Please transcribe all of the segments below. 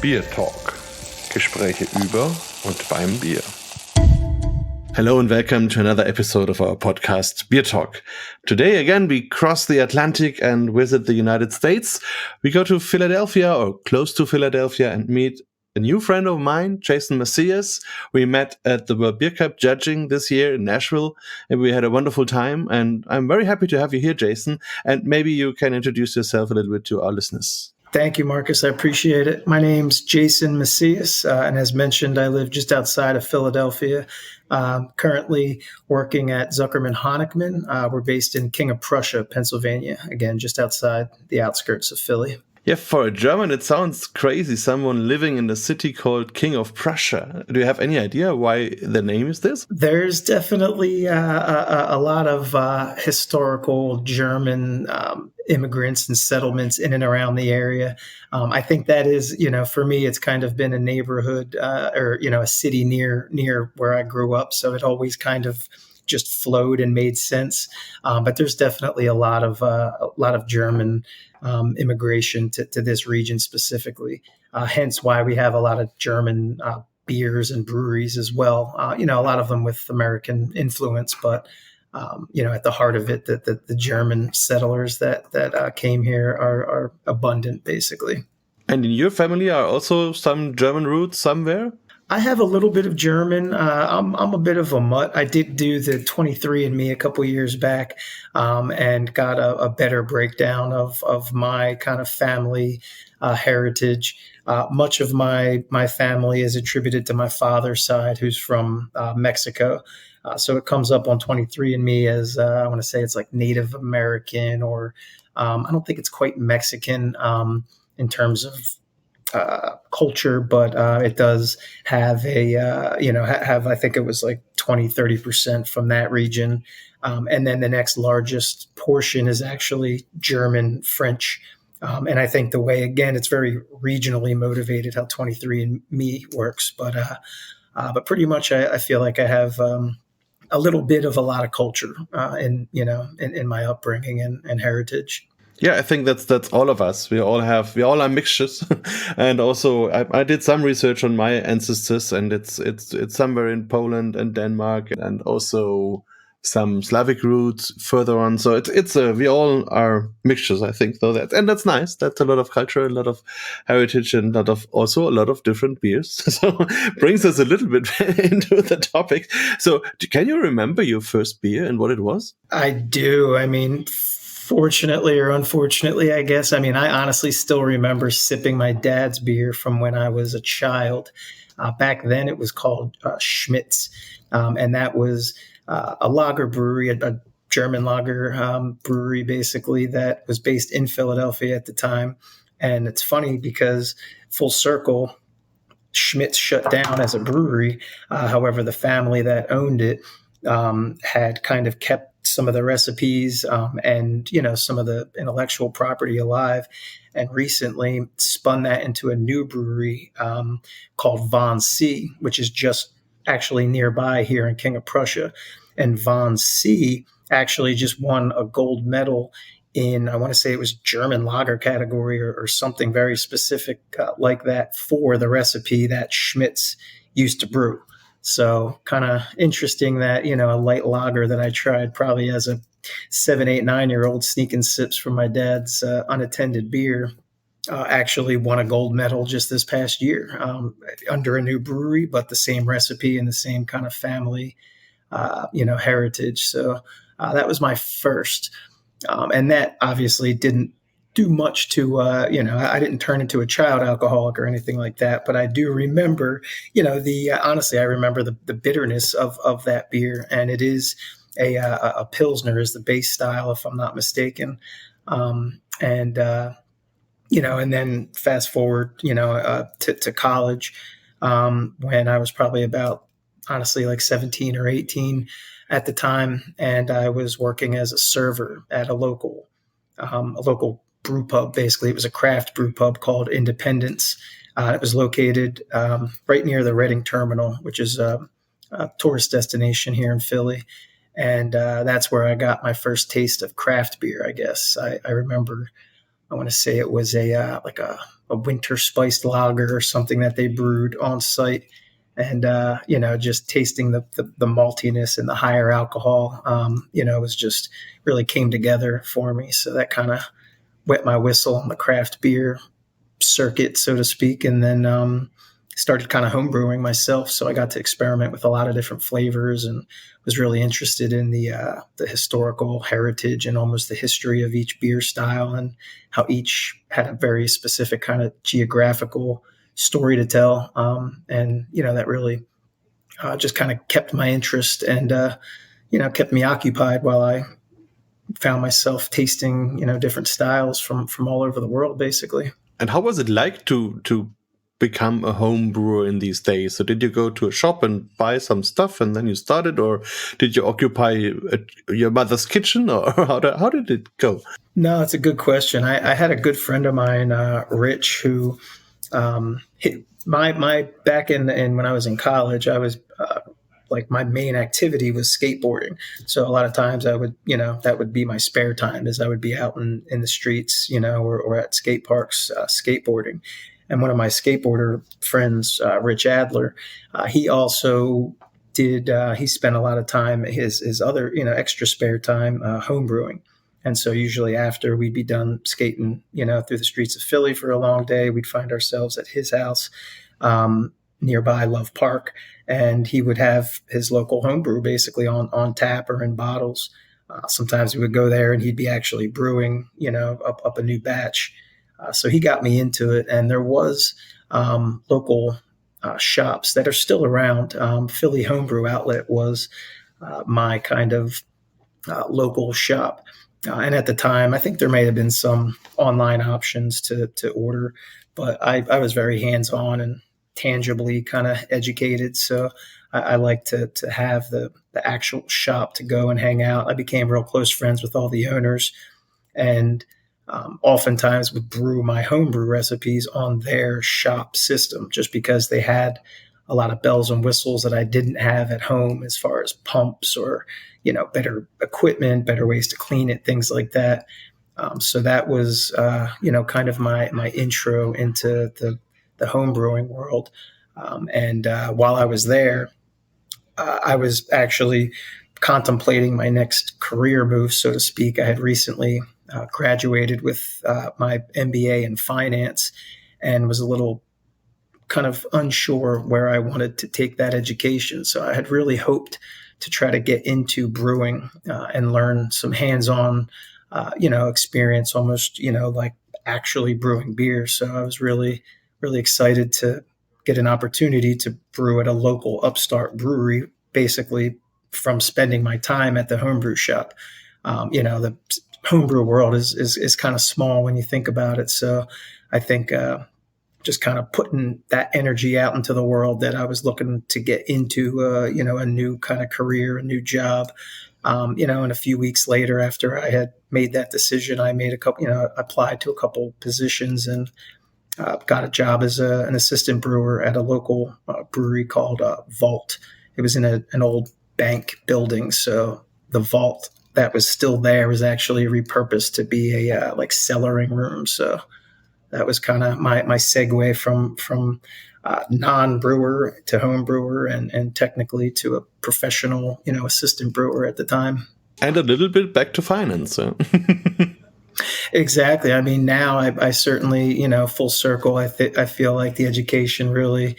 BierTalk. Gespräche über und beim Bier. Hello and welcome to another episode of our podcast, BierTalk. Today again we cross the Atlantic and visit the United States. We go to Philadelphia or close to Philadelphia and meet a new friend of mine, Jason Macias. We met at the World Beer Cup judging this year in Nashville, and we had a wonderful time. And I'm very happy to have you here, Jason. And maybe you can introduce yourself a little bit to our listeners. Thank you, Marcus. I appreciate it. My name's Jason Macias, and as mentioned, I live just outside of Philadelphia. Currently working at Zuckerman Honickman. We're based in King of Prussia, Pennsylvania. Again, just outside the outskirts of Philly. Yeah, for a German, it sounds crazy. Someone living in a city called King of Prussia. Do you have any idea why the name is this? There's definitely a lot of historical German immigrants and settlements in and around the area. I think that is, for me, it's kind of been a neighborhood or a city near where I grew up. So it always kind of just flowed and made sense. But there's definitely a lot of German immigration to this region specifically. Hence why we have a lot of German beers and breweries as well. A lot of them with American influence, but at the heart of it, the German settlers that came here are abundant, basically. And in your family are also some German roots somewhere? I have a little bit of German. I'm a bit of a mutt. I did do the 23andMe a couple years back and got a better breakdown of my kind of family heritage. Much of my family is attributed to my father's side, who's from Mexico. So it comes up on 23andMe as, I want to say it's like Native American, or I don't think it's quite Mexican in terms of culture, but it does have I think it was like 20-30% from that region. And then the next largest portion is actually German, French. And I think the way, again, it's very regionally motivated how 23andMe works. But pretty much I feel like I have a little bit of a lot of culture in my upbringing and heritage. Yeah, I think that's all of us. We all are mixtures, and also I did some research on my ancestors, and it's somewhere in Poland and Denmark, and also some Slavic roots further on. So it's we all are mixtures, I think. Though that's nice. That's a lot of culture, a lot of heritage, and also a lot of different beers. So brings us a little bit into the topic. So can you remember your first beer and what it was? I do. I mean, fortunately or unfortunately, I guess. I mean, I honestly still remember sipping my dad's beer from when I was a child. Back then, it was called Schmitz, and that was a lager brewery, a German lager brewery, basically, that was based in Philadelphia at the time. And it's funny because full circle, Schmitz shut down as a brewery. However, the family that owned it had kind of kept some of the recipes and some of the intellectual property alive, and recently spun that into a new brewery called Von C, which is just actually nearby here in King of Prussia. And Von C actually just won a gold medal in, I want to say it was German lager category or something very specific like that, for the recipe that Schmitz used to brew. So kind of interesting that, a light lager that I tried probably as a 7, 8, 9-year-old sneaking sips from my dad's unattended beer actually won a gold medal just this past year under a new brewery, but the same recipe and the same kind of family, heritage. So that was my first. And that obviously didn't do much to, I didn't turn into a child alcoholic or anything like that, but I do remember, honestly, I remember the bitterness of that beer, and it is a Pilsner is the base style, if I'm not mistaken. And then fast forward, to college, when I was probably about, honestly, like 17 or 18 at the time. And I was working as a server at a local brew pub. Basically, it was a craft brew pub called Independence. It was located right near the Reading Terminal, which is a tourist destination here in Philly. And that's where I got my first taste of craft beer, I guess. I remember I want to say it was a winter spiced lager or something that they brewed on site. And, just tasting the maltiness and the higher alcohol, was just really came together for me. So that kind of wet my whistle on the craft beer circuit, so to speak. And then started kind of homebrewing myself. So I got to experiment with a lot of different flavors and was really interested in the historical heritage and almost the history of each beer style and how each had a very specific kind of geographical story to tell. And that really just kind of kept my interest and, kept me occupied while I found myself tasting, different styles from all over the world, basically. And how was it like to become a home brewer in these days? So did you go to a shop and buy some stuff and then you started, or did you occupy your mother's kitchen, or how did it go? No, it's a good question. I had a good friend of mine, Rich, who my back in when I was in college, I was my main activity was skateboarding. So a lot of times I would, that would be my spare time, as I would be out in the streets, or at skate parks, skateboarding. And one of my skateboarder friends, Rich Adler, he also did, he spent a lot of time, his other, extra spare time, homebrewing. And so usually after we'd be done skating, through the streets of Philly for a long day, we'd find ourselves at his house, nearby Love Park, and he would have his local homebrew basically on tap or in bottles. Sometimes we would go there and he'd be actually brewing, up a new batch. So he got me into it, and there was local shops that are still around. Philly Homebrew Outlet was my kind of local shop. And at the time, I think there may have been some online options to order, but I was very hands-on and tangibly kind of educated. So I like to have the actual shop to go and hang out. I became real close friends with all the owners, and oftentimes would brew my homebrew recipes on their shop system, just because they had a lot of bells and whistles that I didn't have at home, as far as pumps or, better equipment, better ways to clean it, things like that. So that was, kind of my intro into the home brewing world. And while I was there, I was actually contemplating my next career move, so to speak. I had recently graduated with my MBA in finance and was a little kind of unsure where I wanted to take that education. So I had really hoped to try to get into brewing and learn some hands-on, experience, almost, like actually brewing beer. So I was really, really excited to get an opportunity to brew at a local upstart brewery, basically from spending my time at the homebrew shop. The homebrew world is kind of small when you think about it. So I think just kind of putting that energy out into the world that I was looking to get into, a new kind of career, a new job. And a few weeks later, after I had made that decision, I made applied to a couple positions and got a job as an assistant brewer at a local brewery called Vault. It was in an old bank building. So the vault that was still there was actually repurposed to be a cellaring room. So that was kind of my segue from non-brewer to home brewer and technically to a professional, assistant brewer at the time. And a little bit back to finance. Huh? Exactly. I mean, now I certainly, full circle. I feel like the education really,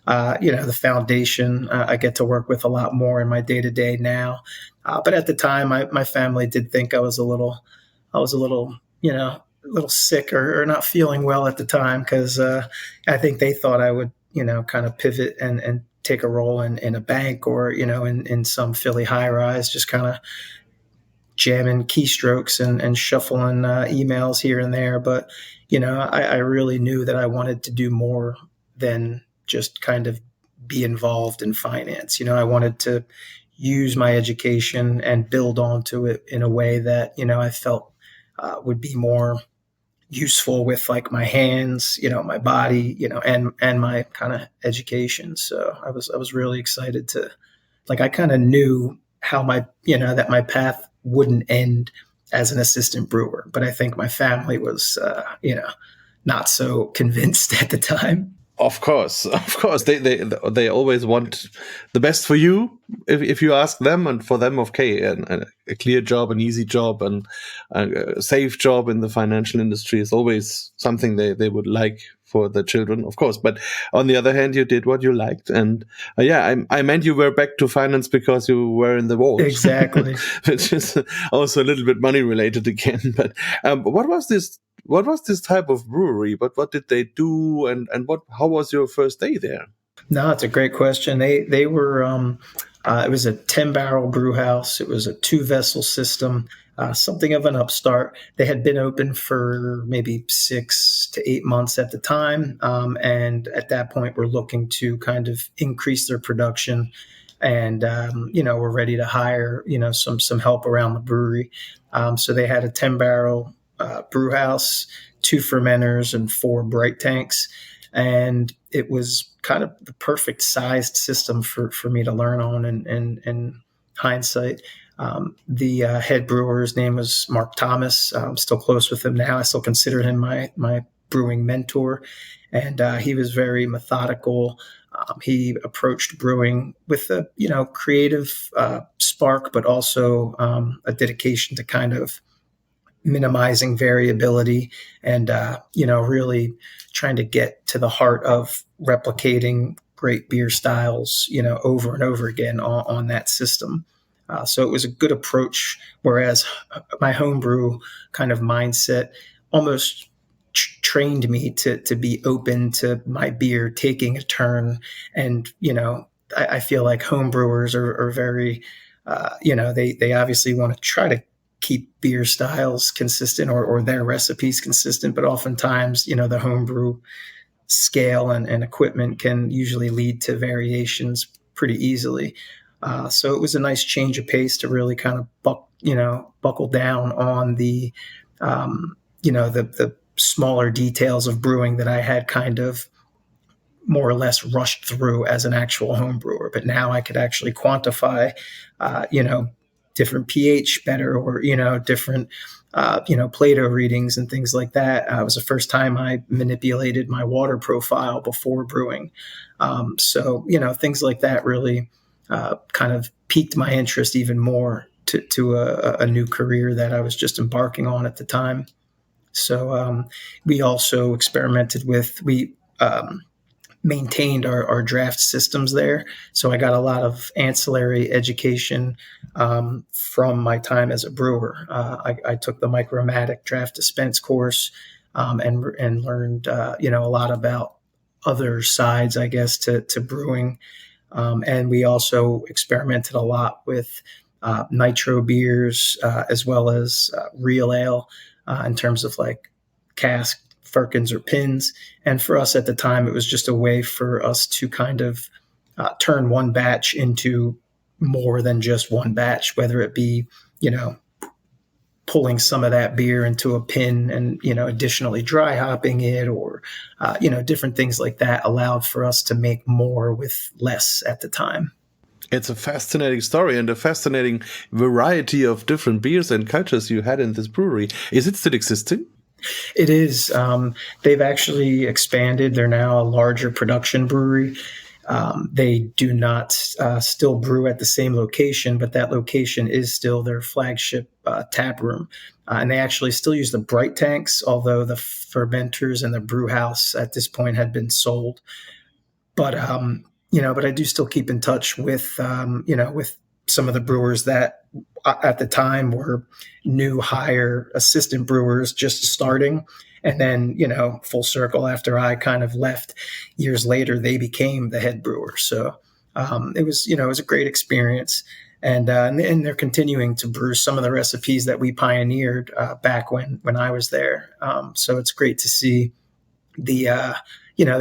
the foundation, I get to work with a lot more in my day to day now. But at the time, my family did think I was a little, a little sick or not feeling well at the time, because I think they thought I would, kind of pivot and take a role in a bank or, in some Philly high rise, just kind of jamming keystrokes and shuffling emails here and there. But, I really knew that I wanted to do more than just kind of be involved in finance. I wanted to use my education and build onto it in a way that, I felt would be more useful with like my hands, my body, and my kind of education. So I was really excited to, I kind of knew how that my path wouldn't end as an assistant brewer. But I think my family was, not so convinced at the time. Of course, of course, they always want the best for you if you ask them, and for them, okay, a clear job, an easy job, and a safe job in the financial industry is always something they would like for the children, of course. But on the other hand, you did what you liked, and I meant you were back to finance because you were in the vault, Exactly. which is also a little bit money related again. But what was this? What was this type of brewery? What did they do, and how was your first day there? No, it's a great question. They were it was a 10-barrel brew house. It was a 2-vessel system, something of an upstart. They had been open for maybe 6 to 8 months at the time, and at that point, we're looking to kind of increase their production, and we're ready to hire some help around the brewery. So they had a 10-barrel brew house, 2 fermenters, and 4 bright tanks. And it was kind of the perfect sized system for me to learn on in hindsight. The head brewer's name was Mark Thomas. I'm still close with him now. I still consider him my brewing mentor. And he was very methodical. He approached brewing with a creative spark, but also a dedication to kind of minimizing variability and really trying to get to the heart of replicating great beer styles over and over again on that system. So it was a good approach, whereas my homebrew kind of mindset almost trained me to be open to my beer taking a turn. And I feel like homebrewers are very they obviously want to try to keep beer styles consistent or their recipes consistent, but oftentimes, the homebrew scale and equipment can usually lead to variations pretty easily. So it was a nice change of pace to really kind of buckle down on the smaller details of brewing that I had kind of more or less rushed through as an actual home brewer. But now I could actually quantify, different pH better, or different Plato readings and things like that. It was the first time I manipulated my water profile before brewing. So things like that really kind of piqued my interest even more to a new career that I was just embarking on at the time. So we also experimented with maintained our draft systems there. So I got a lot of ancillary education from my time as a brewer. I took the Micromatic draft dispense course and learned a lot about other sides, I guess, to brewing. And we also experimented a lot with nitro beers as well as real ale in terms of like cask, firkins, or pins. And for us at the time, it was just a way for us to kind of turn one batch into more than just one batch, whether it be, pulling some of that beer into a pin and, additionally dry hopping it, or, different things like that allowed for us to make more with less at the time. It's a fascinating story and a fascinating variety of different beers and cultures you had in this brewery. Is it still existing? It is. They've actually expanded. They're now a larger production brewery. They do not still brew at the same location, but that location is still their flagship tap room. And they actually still use the bright tanks, although the fermenters and the brew house at this point had been sold. But but I do still keep in touch with with some of the brewers that at the time were new hire assistant brewers just starting. And then, full circle, after I kind of left years later, they became the head brewer. So it was a great experience. And they're continuing to brew some of the recipes that we pioneered back when I was there. So it's great to see the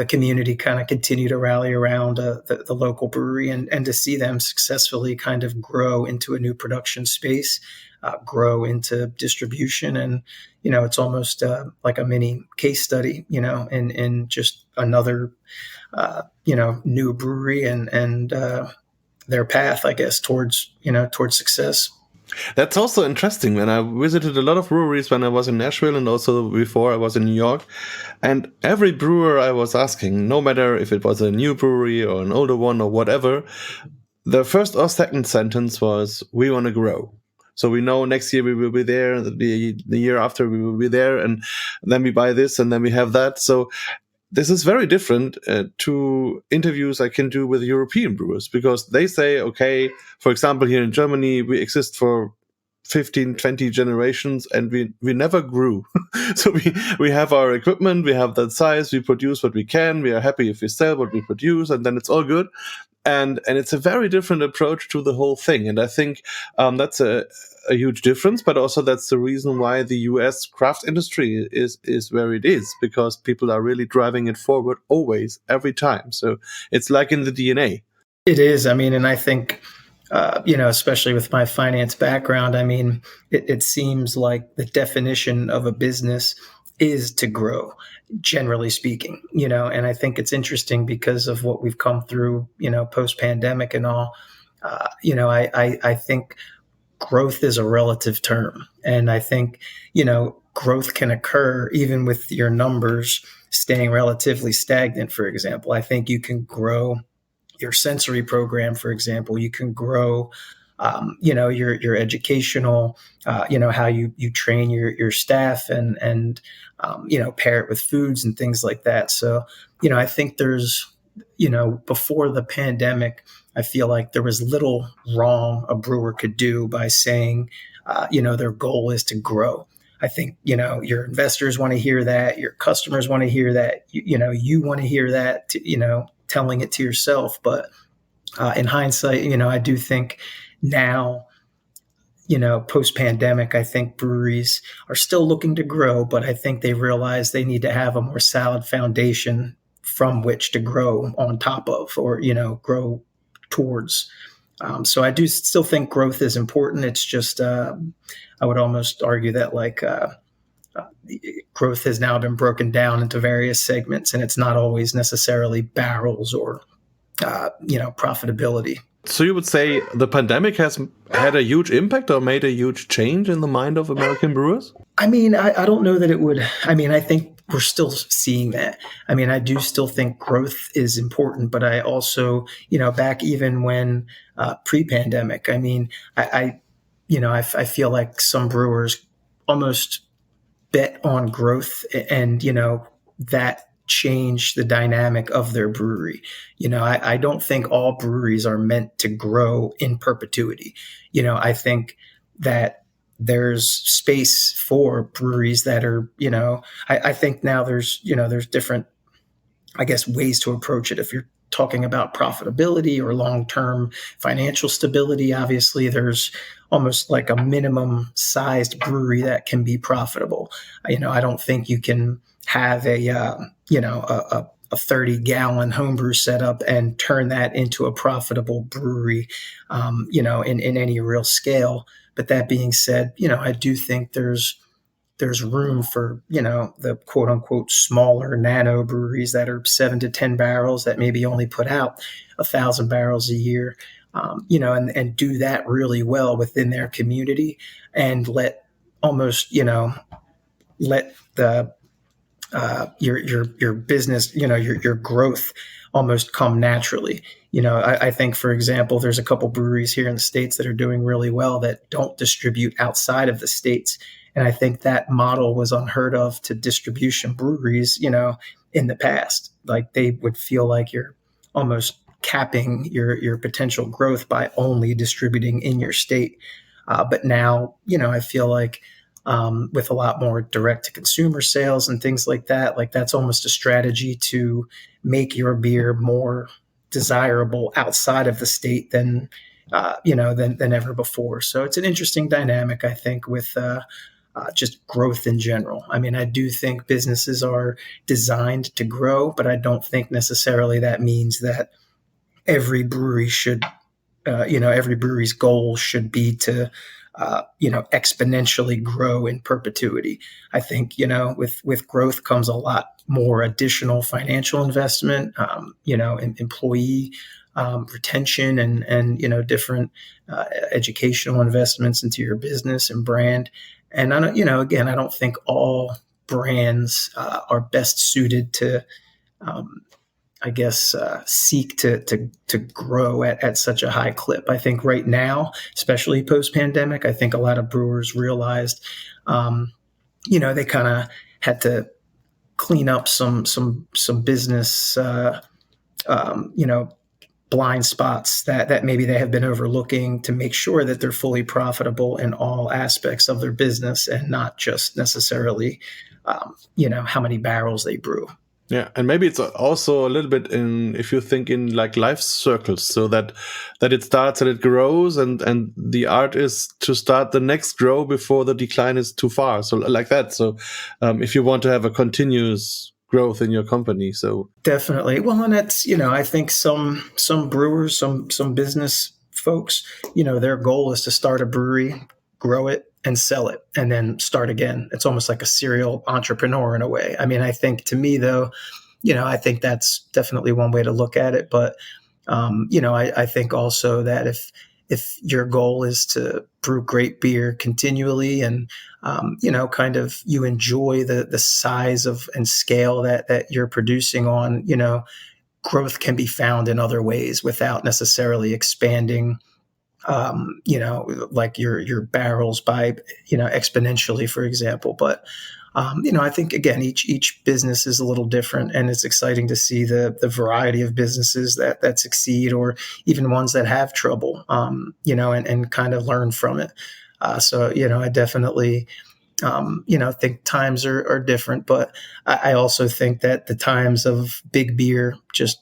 community kind of continue to rally around the local brewery and to see them successfully kind of grow into a new production space, grow into distribution. And, it's almost like a mini case study, in just another, new brewery and their path, I guess, towards success. That's also interesting. When I visited a lot of breweries when I was in Nashville and also before I was in New York, and every brewer I was asking, no matter if it was a new brewery or an older one or whatever, the first or second sentence was, "We want to grow." So we know next year we will be there, the year after we will be there, and then we buy this and then we have that. So this is very different to interviews I can do with European brewers, because they say, okay, for example, here in Germany, we exist for 15, 20 generations and we never grew. So we have our equipment, we have that size, we produce what we can, we are happy if we sell what we produce, and then it's all good. And it's a very different approach to the whole thing. And I think that's a huge difference, but also that's the reason why the US craft industry is where it is, because people are really driving it forward always, every time. So it's like in the DNA. It is. I mean, and I think, especially with my finance background, I mean, it seems like the definition of a business is to grow, generally speaking, and I think it's interesting because of what we've come through, post pandemic and all. I think growth is a relative term. And I think, growth can occur even with your numbers staying relatively stagnant, for example. I think you can grow your sensory program, for example. You can grow, your educational, how you train your staff and pair it with foods and things like that. So, I think there's, before the pandemic, I feel like there was little wrong a brewer could do by saying, their goal is to grow. I think, your investors want to hear that. Your customers want to hear that. You want to hear that, telling it to yourself. But in hindsight, I do think now, post pandemic, I think breweries are still looking to grow, but I think they realize they need to have a more solid foundation from which to grow on top of, or, grow towards. So I do still think growth is important. It's just, I would almost argue that growth has now been broken down into various segments, and it's not always necessarily barrels or, profitability. So you would say the pandemic has had a huge impact or made a huge change in the mind of American brewers? I mean, I don't know that it would. I mean, I think we're still seeing that. I mean, I do still think growth is important, but I also, back even when pre-pandemic, I mean, I feel like some brewers almost bet on growth, and, that change the dynamic of their brewery. I don't think all breweries are meant to grow in perpetuity. I think that there's space for breweries that are, I think now there's different, I guess, ways to approach it. If you're talking about profitability or long-term financial stability, obviously there's almost like a minimum sized brewery that can be profitable. I don't think you can have a 30-gallon homebrew setup and turn that into a profitable brewery, in any real scale. But that being said, I do think there's room for, the quote unquote smaller nano breweries that are 7 to 10 barrels that maybe only put out 1,000 barrels a year, and do that really well within their community, and let the your business, your growth almost come naturally. I think, for example, there's a couple breweries here in the States that are doing really well that don't distribute outside of the States. And I think that model was unheard of to distribution breweries, in the past. Like, they would feel like you're almost capping your potential growth by only distributing in your state. But now, I feel like, with a lot more direct to consumer sales and things like that, like that's almost a strategy to make your beer more desirable outside of the state than ever before. So it's an interesting dynamic, I think, with just growth in general. I mean, I do think businesses are designed to grow, but I don't think necessarily that means that every brewery should, every brewery's goal should be to exponentially grow in perpetuity. I think, with growth comes a lot more additional financial investment, employee retention and different educational investments into your business and brand. And I don't, again, I don't think all brands are best suited to, I guess, seek to grow at such a high clip. I think right now, especially post pandemic, I think a lot of brewers realized, they kind of had to clean up some business, blind spots that maybe they have been overlooking to make sure that they're fully profitable in all aspects of their business and not just necessarily, how many barrels they brew. Yeah, and maybe it's also a little bit in, if you think in like life circles, so that it starts and it grows, and the art is to start the next grow before the decline is too far. So like that. So if you want to have a continuous growth in your company, so definitely. Well, and that's, I think some brewers, some business folks, their goal is to start a brewery, grow it, and sell it, and then start again. It's almost like a serial entrepreneur in a way. I mean, I think to me though, I think that's definitely one way to look at it. But I think also that if your goal is to brew great beer continually and kind of you enjoy the size of and scale that you're producing on, growth can be found in other ways without necessarily expanding like your barrels by, exponentially, for example. But, I think, again, each business is a little different, and it's exciting to see the variety of businesses that succeed, or even ones that have trouble, and kind of learn from it. So, I definitely, think times are different, but I also think that the times of big beer just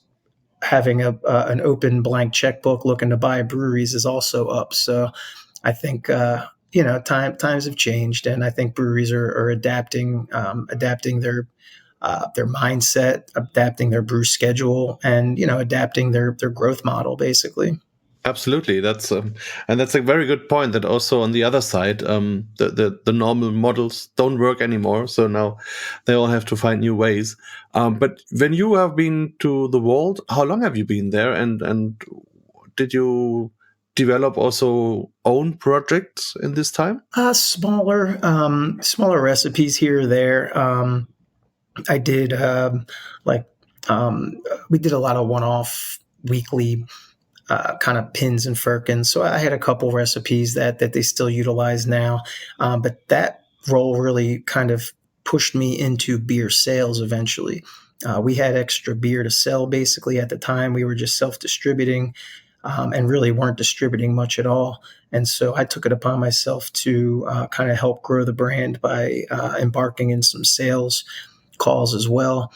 having an open blank checkbook looking to buy breweries is also up. So I think times have changed, and I think breweries are adapting their mindset, adapting their brew schedule, and adapting their growth model basically. absolutely, that's and that's a very good point. That also on the other side, the normal models don't work anymore. So now they all have to find new ways. But when you have been to the world, how long have you been there? And did you develop also own projects in this time? Smaller recipes here or there. I did we did a lot of one-off weekly kind of pins and firkins. So I had a couple recipes that they still utilize now. But that role really kind of pushed me into beer sales eventually. We had extra beer to sell basically at the time. We were just self-distributing and really weren't distributing much at all. And so I took it upon myself to kind of help grow the brand by embarking in some sales calls as well.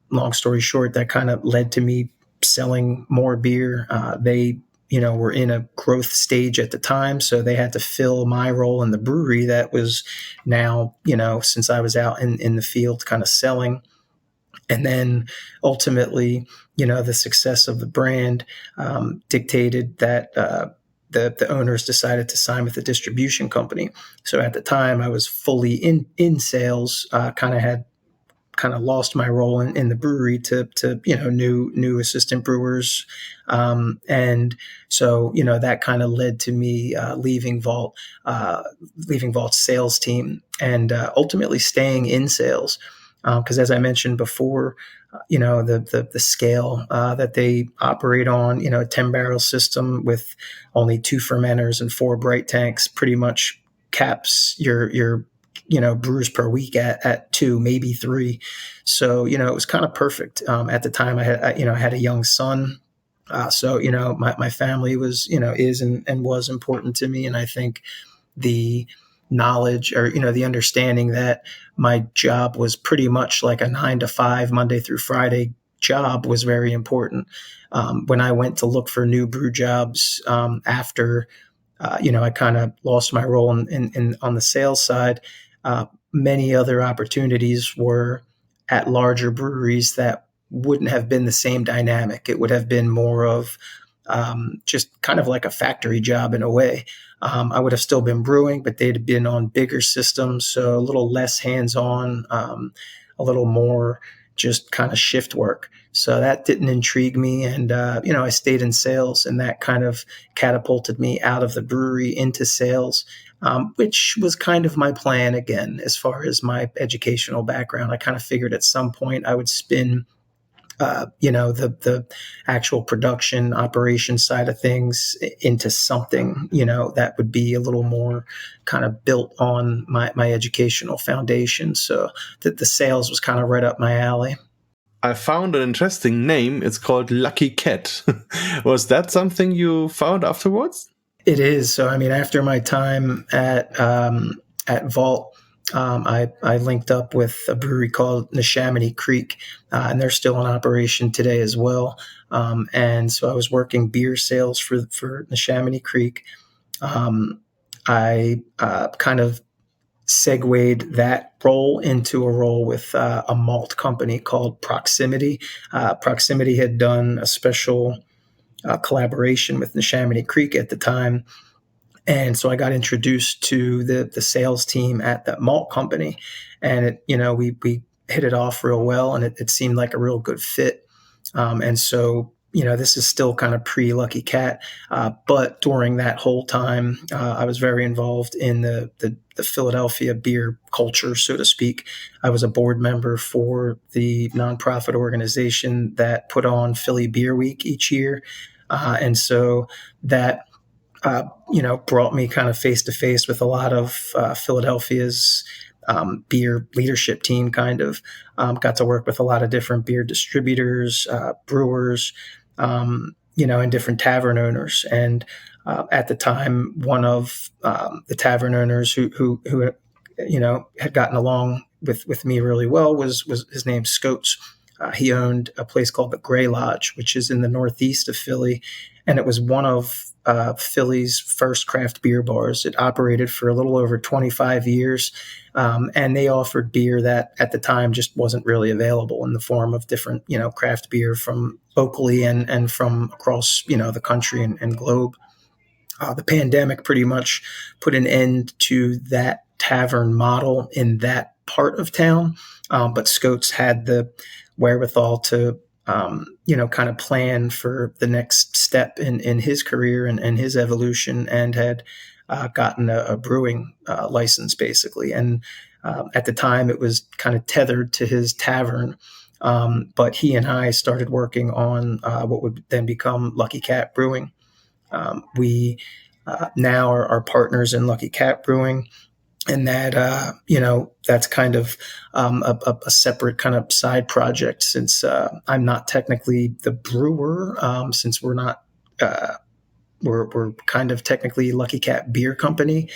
Long story short, that kind of led to me selling more beer. They, were in a growth stage at the time, so they had to fill my role in the brewery that was now, since I was out in the field kind of selling. And then ultimately, the success of the brand dictated that the owners decided to sign with a distribution company. So at the time, I was fully in sales, kind of lost my role in the brewery to new assistant brewers, and so that kind of led to me leaving Vault's sales team and ultimately staying in sales, because as I mentioned before, the scale that they operate on, a 10-barrel system with only 2 fermenters and 4 bright tanks pretty much caps your brewers per week at 2, maybe 3. So, it was kind of perfect. At the time I had a young son. So, my family was, is and was important to me. And I think the knowledge or, the understanding that my job was pretty much like a 9 to 5, Monday through Friday job was very important. When I went to look for new brew jobs after, I kind of lost my role in on the sales side. Many other opportunities were at larger breweries that wouldn't have been the same dynamic. It would have been more of just kind of like a factory job in a way. I would have still been brewing, but they'd have been on bigger systems, so a little less hands-on, a little more just kind of shift work. So that didn't intrigue me. And, I stayed in sales, and that kind of catapulted me out of the brewery into sales, which was kind of my plan again, as far as my educational background. I kind of figured at some point I would spin the actual production operation side of things into something, that would be a little more kind of built on my educational foundation. So that the sales was kind of right up my alley. I found an interesting name. It's called Lucky Cat. Was that something you found afterwards? It is. So, I mean, after my time at Vault, I linked up with a brewery called Neshaminy Creek, and they're still in operation today as well. And so I was working beer sales for Neshaminy Creek. I kind of segued that role into a role with a malt company called Proximity. Proximity had done a special collaboration with Neshaminy Creek at the time. And so I got introduced to the sales team at that malt company, and we hit it off real well, and it seemed like a real good fit. And so, this is still kind of pre-Lucky Cat, but during that whole time, I was very involved in the Philadelphia beer culture, so to speak. I was a board member for the nonprofit organization that put on Philly Beer Week each year, and so that brought me kind of face to face with a lot of Philadelphia's beer leadership team. Kind of got to work with a lot of different beer distributors, brewers, and different tavern owners. And at the time, one of the tavern owners who had gotten along with me really well was his name Scotes. He owned a place called the Gray Lodge, which is in the northeast of Philly, and it was one of Philly's first craft beer bars. It operated for a little over 25 years, and they offered beer that at the time just wasn't really available in the form of different, craft beer from locally and from across, the country and globe. The pandemic pretty much put an end to that tavern model in that part of town, but Scotes had the wherewithal to kind of plan for the next step in his career and his evolution, and had gotten a brewing license, basically. And at the time, it was kind of tethered to his tavern. But he and I started working on what would then become Lucky Cat Brewing. We now are partners in Lucky Cat Brewing. And that, that's kind of a separate kind of side project, since I'm not technically the brewer, since we're not, we're kind of technically Lucky Cat Beer Company.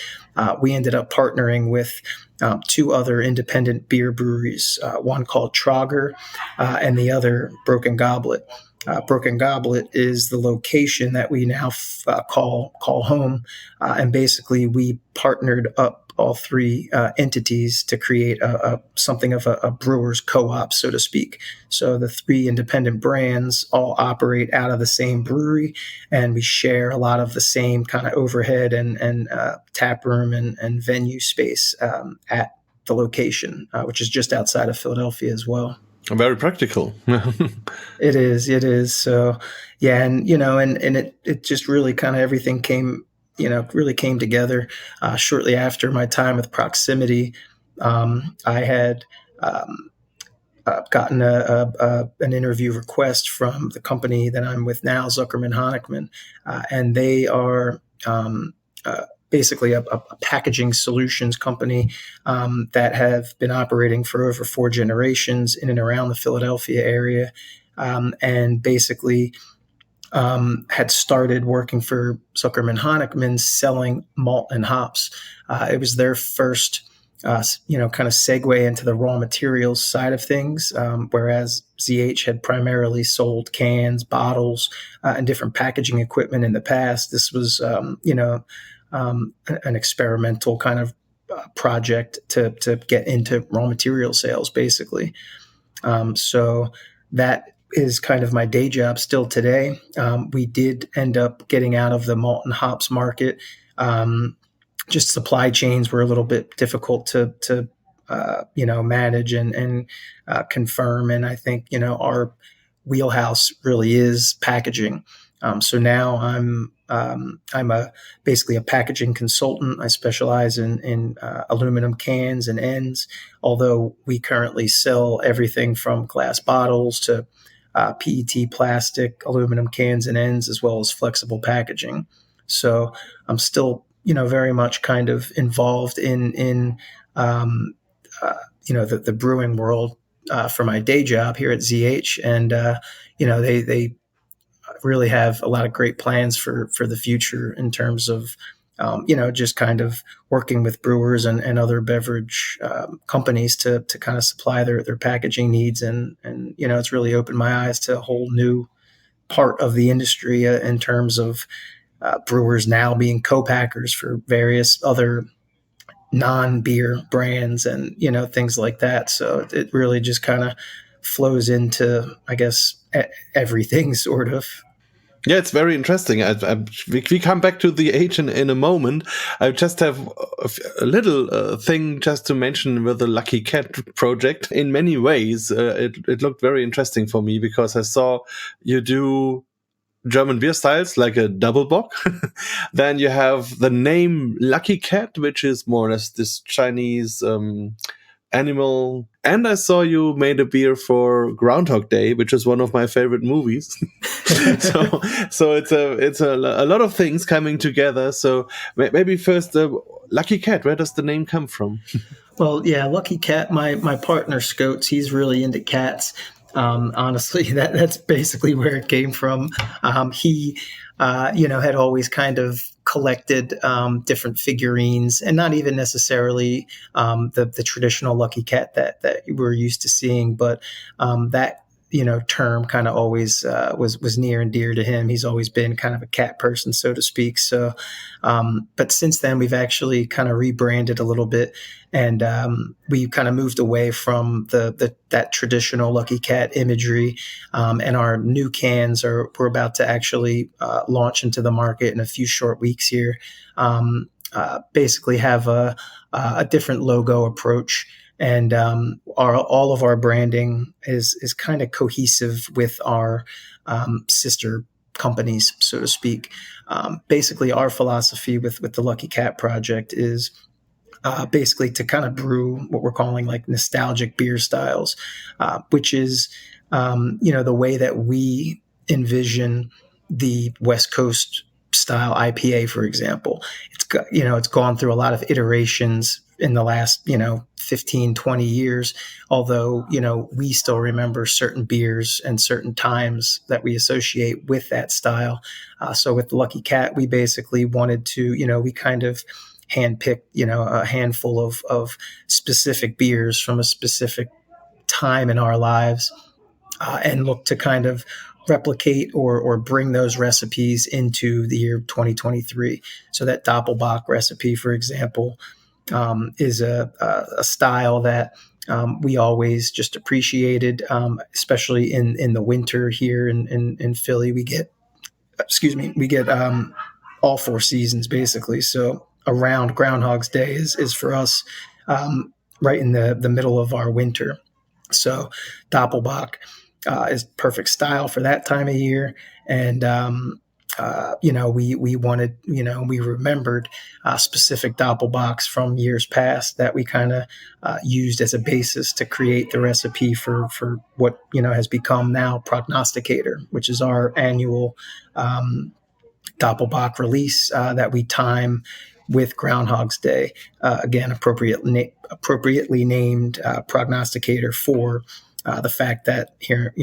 We ended up partnering with two other independent beer breweries, one called Trogger and the other Broken Goblet. Broken Goblet is the location that we now call home, and basically we partnered up all three entities to create something of a brewer's co-op, so to speak. So the three independent brands all operate out of the same brewery, and we share a lot of the same kind of overhead and tap room and venue space at the location, which is just outside of Philadelphia as well. Very practical. It is. So, yeah. And, and it just really kind of everything really came together. Shortly after my time with Proximity, I had gotten an interview request from the company that I'm with now, Zuckerman Honickman, and they are basically a packaging solutions company that have been operating for over 4 generations in and around the Philadelphia area, and basically had started working for Zuckerman Honickman selling malt and hops. It was their first, kind of segue into the raw materials side of things, whereas ZH had primarily sold cans, bottles, and different packaging equipment in the past. This was, an experimental kind of project to get into raw material sales, basically. So that is kind of my day job still today. We did end up getting out of the malt and hops market. Just supply chains were a little bit difficult to manage and confirm. And I think, our wheelhouse really is packaging. So now I'm basically a packaging consultant. I specialize in aluminum cans and ends, although we currently sell everything from glass bottles to PET plastic, aluminum cans and ends, as well as flexible packaging. So I'm still, very much kind of involved in the brewing world for my day job here at ZH, and they really have a lot of great plans for the future in terms of just kind of working with brewers and other beverage companies to kind of supply their packaging needs. And it's really opened my eyes to a whole new part of the industry in terms of brewers now being co-packers for various other non-beer brands and, things like that. So it really just kind of flows into, I guess, everything sort of. Yeah, it's very interesting. We come back to the age in a moment. I just have a little thing just to mention with the Lucky Cat project. In many ways, it looked very interesting for me because I saw you do German beer styles like a double bock. Then you have the name Lucky Cat, which is more or less this Chinese animal. And I saw you made a beer for Groundhog Day, which is one of my favorite movies. so it's a lot of things coming together. So maybe first, Lucky Cat, where does the name come from? Well, yeah, Lucky Cat, my partner Scotes, he's really into cats. Honestly, that's basically where it came from. He had always kind of collected different figurines, and not even necessarily the traditional Lucky Cat that we're used to seeing, but that term kind of always was near and dear to him. He's always been kind of a cat person, so to speak. So, but since then we've actually kind of rebranded a little bit, and we kind of moved away from that traditional Lucky Cat imagery. And our new cans we're about to actually launch into the market in a few short weeks here. Basically have a different logo approach. And all of our branding is kind of cohesive with our sister companies, so to speak. Basically, our philosophy with the Lucky Cat project is basically to kind of brew what we're calling like nostalgic beer styles, which is the way that we envision the West Coast style IPA, for example. It's gone through a lot of iterations in the last 15, 20 years, although we still remember certain beers and certain times that we associate with that style. So with the Lucky Cat, we basically wanted to we kind of handpicked a handful of specific beers from a specific time in our lives, and look to kind of replicate or bring those recipes into the year 2023. So that Doppelbock recipe, for example, is a style that we always just appreciated, especially in the winter here in Philly. We get all four seasons basically. So around Groundhog's Day is for us right in the middle of our winter. So Doppelbock is perfect style for that time of year. And, we wanted, we remembered specific Doppelbocks from years past that we kind of used as a basis to create the recipe for what, has become now Prognosticator, which is our annual Doppelbock release that we time with Groundhog's Day. Again, appropriately named Prognosticator for the fact that here,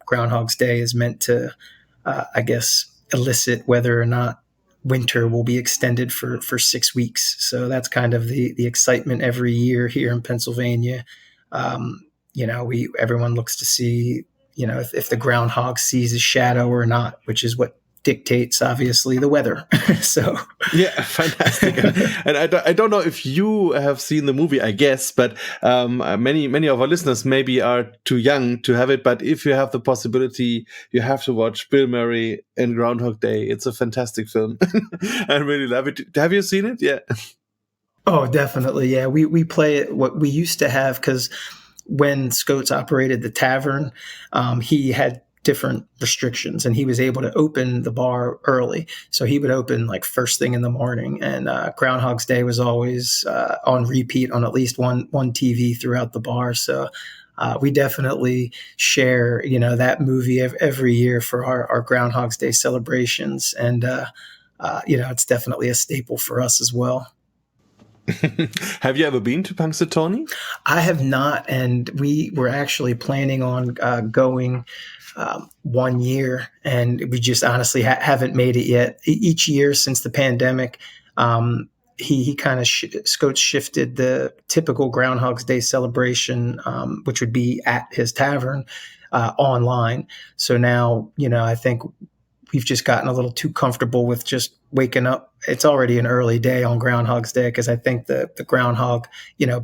Groundhog's Day is meant to, I guess, elicit whether or not winter will be extended for 6 weeks. So that's kind of the excitement every year here in Pennsylvania. Everyone looks to see, if the groundhog sees his shadow or not, which is what dictates obviously the weather. So yeah, fantastic. And I don't know if you have seen the movie, I guess, but many of our listeners maybe are too young to have it. But if you have the possibility, you have to watch Bill Murray in Groundhog Day. It's a fantastic film. I really love it. Have you seen it? Yeah. Oh, definitely. Yeah, we play it. What we used to have, because when Scotes operated the tavern, he had different restrictions, and he was able to open the bar early. So he would open like first thing in the morning, and Groundhog's Day was always on repeat on at least one TV throughout the bar. So. We definitely share, that movie every year for our Groundhog's Day celebrations, and it's definitely a staple for us as well. Have you ever been to Punxsutawney? I have not, and we were actually planning on going 1 year, and we just honestly haven't made it yet. Each year since the pandemic, he kind of Scots shifted the typical Groundhog's Day celebration, which would be at his tavern, online. So now, I think we've just gotten a little too comfortable with just waking up. It's already an early day on Groundhog's Day, because I think the groundhog,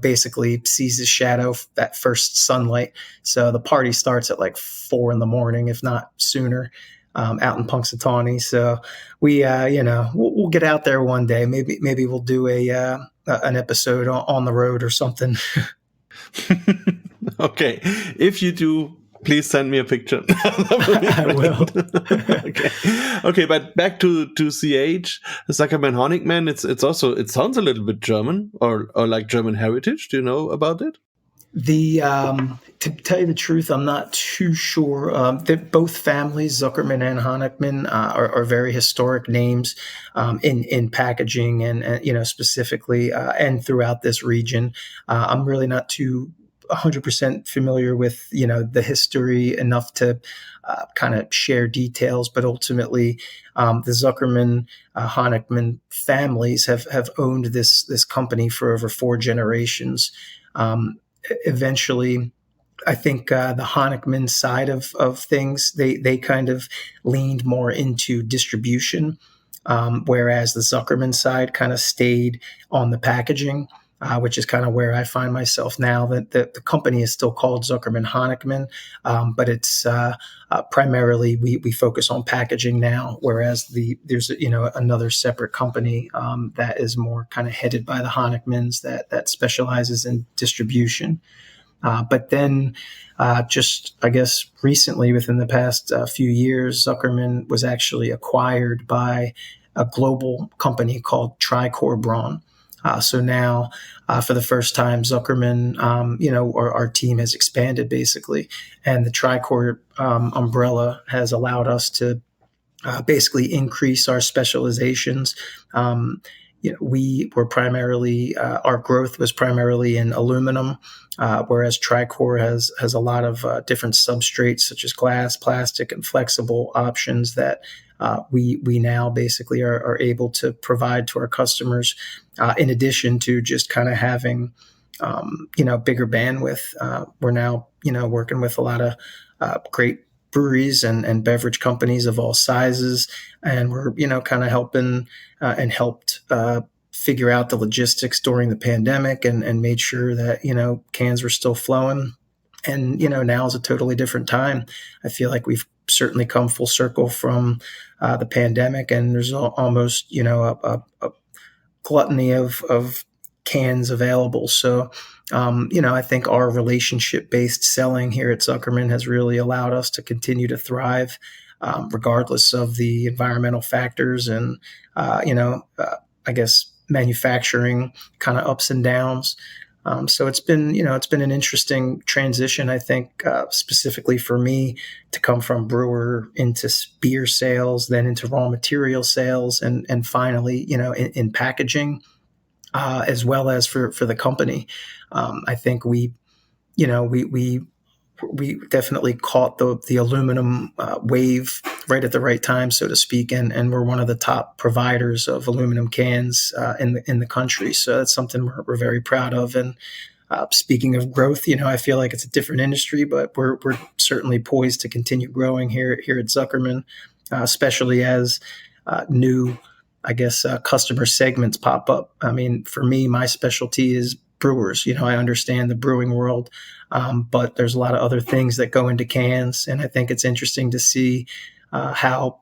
basically sees his shadow that first sunlight. So the party starts at like 4 a.m, if not sooner, out in Punxsutawney. So we, we'll get out there one day. Maybe we'll do an episode on the road or something. Okay, if you do, please send me a picture. I will. Okay, but back to CH, Zuckerman Honickman. It sounds a little bit German or like German heritage. Do you know about it? To tell you the truth, I'm not too sure. Both families, Zuckerman and Honickman, are very historic names in packaging and specifically and throughout this region. I'm really not too 100% familiar with the history enough to kind of share details, but ultimately the Zuckerman Honickman families have owned this company for over 4 generations. Eventually, I think the Honickman side of things, they kind of leaned more into distribution, whereas the Zuckerman side kind of stayed on the packaging, which is kind of where I find myself now. That the company is still called Zuckerman Honickman, but it's primarily we focus on packaging now, whereas there's another separate company that is more kind of headed by the Honickmans that specializes in distribution. But then, just I guess recently, within the past few years, Zuckerman was actually acquired by a global company called Tricor Braun. So now, for the first time, Zuckerman, our team has expanded basically, and the Tricor umbrella has allowed us to basically increase our specializations. We were primarily our growth was primarily in aluminum, whereas Tricor has a lot of different substrates such as glass, plastic, and flexible options that we now basically are able to provide to our customers. In addition to just kind of having bigger bandwidth, we're now working with a lot of great breweries and beverage companies of all sizes, and we're kind of helping and helped figure out the logistics during the pandemic and made sure that cans were still flowing. And now is a totally different time. I feel like we've certainly come full circle from the pandemic, and there's almost a gluttony of cans available. So, I think our relationship-based selling here at Zuckerman has really allowed us to continue to thrive, regardless of the environmental factors and, I guess manufacturing kind of ups and downs. So it's been an interesting transition, I think, specifically for me to come from brewer into beer sales, then into raw material sales, and finally, in packaging, as well as for the company. I think we definitely caught the aluminum wave right at the right time, so to speak, and we're one of the top providers of aluminum cans in the country. So that's something we're very proud of. And speaking of growth, I feel like it's a different industry, but we're certainly poised to continue growing here at Zuckerman, especially as new, I guess, customer segments pop up. I mean, for me, my specialty is brewers. I understand the brewing world, but there's a lot of other things that go into cans, and I think it's interesting to see how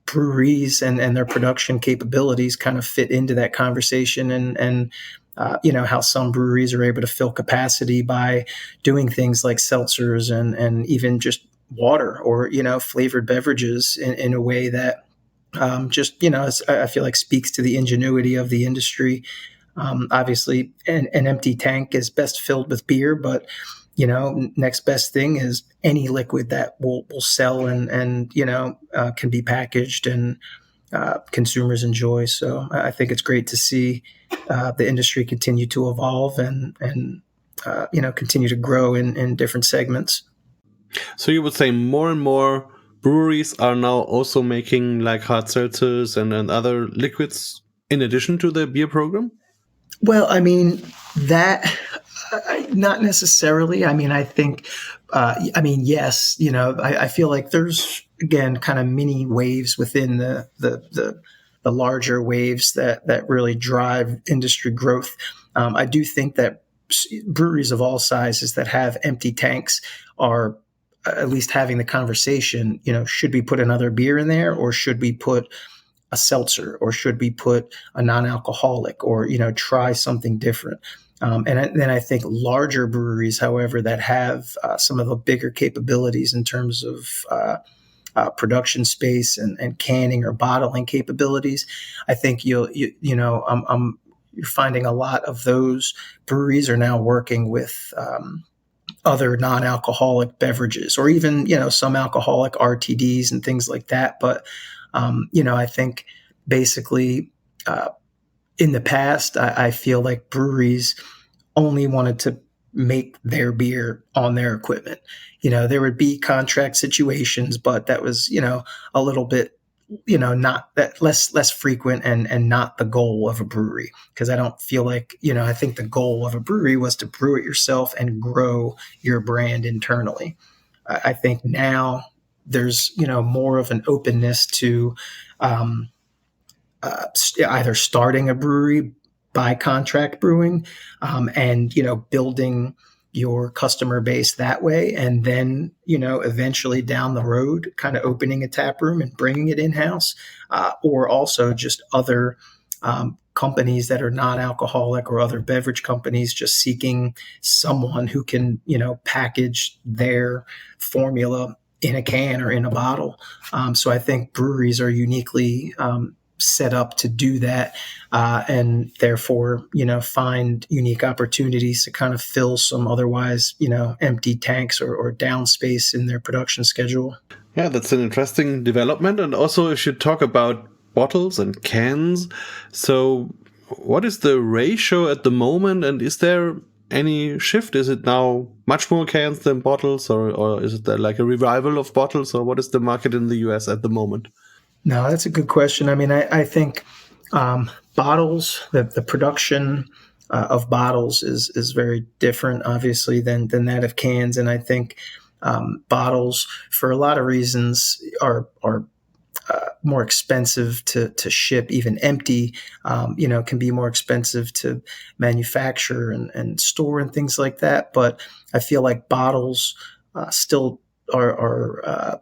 breweries and their production capabilities kind of fit into that conversation, and how some breweries are able to fill capacity by doing things like seltzers and even just water or flavored beverages in a way that I feel like speaks to the ingenuity of the industry. Obviously, an empty tank is best filled with beer, but next best thing is any liquid that will sell and can be packaged and consumers enjoy. So I think it's great to see the industry continue to evolve and continue to grow in different segments. So you would say more and more breweries are now also making like hard seltzers and other liquids in addition to the beer program? Well, I mean, that not necessarily. I mean, I think, yes, I feel like there's, again, kind of mini waves within the larger waves that really drive industry growth. I do think that breweries of all sizes that have empty tanks are at least having the conversation, should we put another beer in there, or should we put a seltzer, or should we put a non-alcoholic, or try something different. Then I think larger breweries, however, that have some of the bigger capabilities in terms of production space and canning or bottling capabilities, I think you're finding a lot of those breweries are now working with other non-alcoholic beverages, or even some alcoholic RTDs and things like that. But I think basically in the past, I feel like breweries only wanted to make their beer on their equipment. There would be contract situations, but that was a little bit not that less frequent and not the goal of a brewery, because I don't feel like I think the goal of a brewery was to brew it yourself and grow your brand internally. I think now there's more of an openness to either starting a brewery by contract brewing, and building your customer base that way, and then eventually down the road kind of opening a tap room and bringing it in-house, or also just other companies that are non-alcoholic, or other beverage companies just seeking someone who can package their formula in a can or in a bottle. So I think breweries are uniquely set up to do that, and therefore find unique opportunities to kind of fill some otherwise empty tanks or down space in their production schedule. Yeah, that's an interesting development. And also, if you talk about bottles and cans, so what is the ratio at the moment, and is there any shift? Is it now much more cans than bottles, or is it like a revival of bottles, or what is the market in the US at the moment? No, that's a good question. I mean, I think bottles, the production of bottles is very different, obviously, than that of cans. And I think bottles, for a lot of reasons, are more expensive to ship, even empty. Can be more expensive to manufacture and store and things like that. But I feel like bottles still are